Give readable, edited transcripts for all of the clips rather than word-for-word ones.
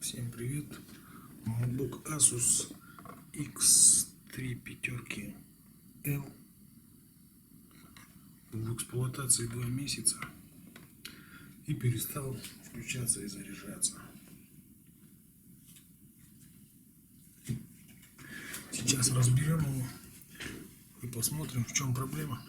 Всем привет! Ноутбук Asus X3 пятерки L в эксплуатации 2 месяца и перестал включаться и заряжаться. Сейчас разберем его и посмотрим, в чем проблема.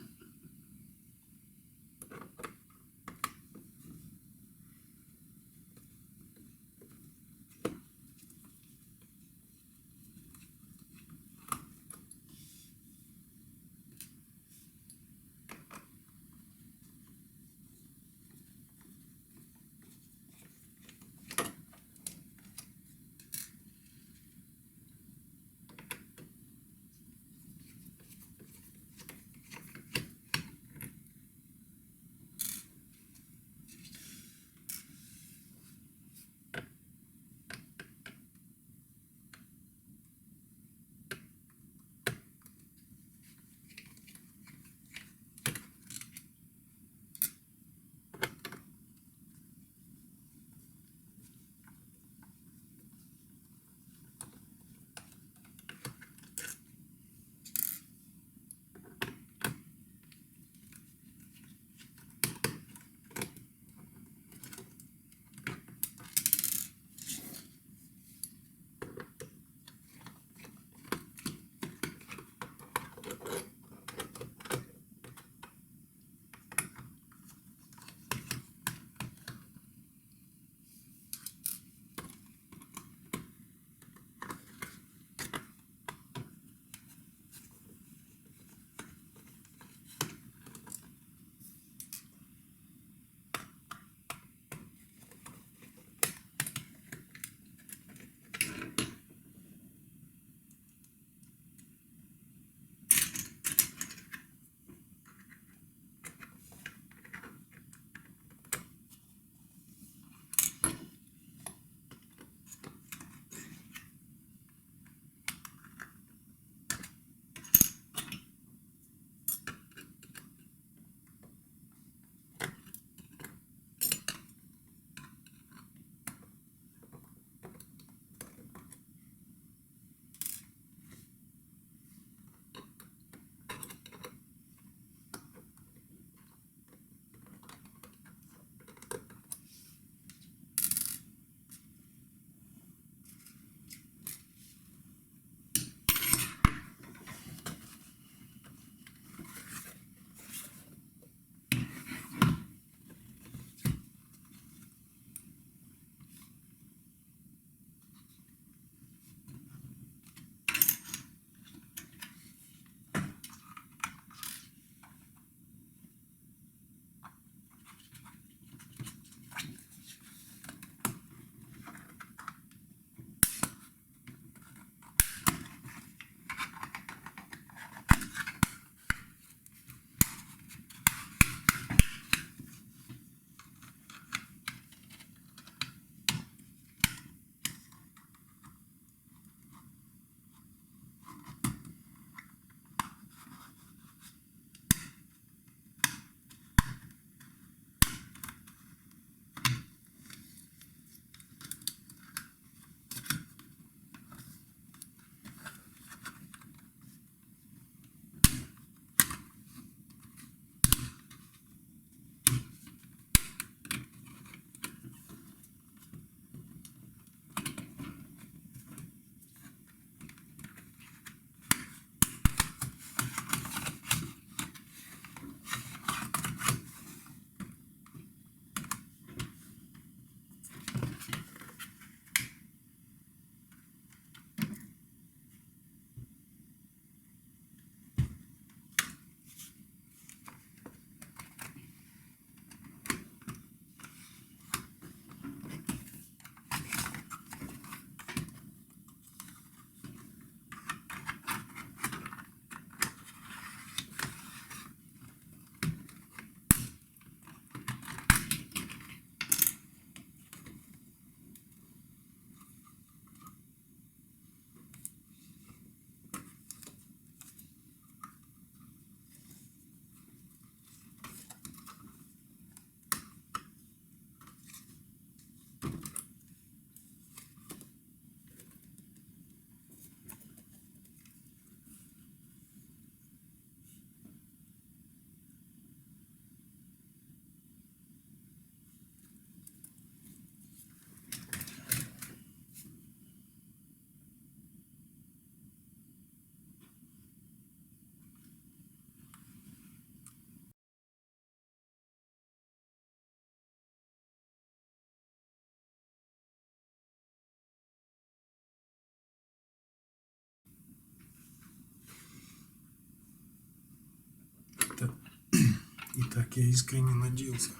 Так, я искренне надеялся,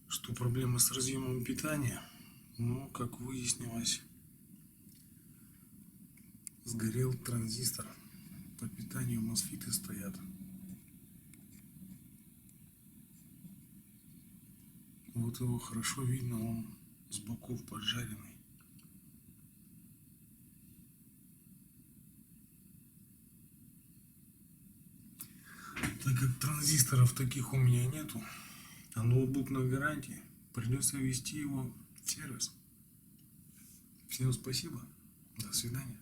что проблема с разъемом питания, но, как выяснилось, сгорел транзистор. По питанию мосфеты стоят. Вот его хорошо видно, он с боков поджаренный. Так как транзисторов таких у меня нету, а ноутбук на гарантии, придется вести его в сервис. Всем спасибо. До свидания.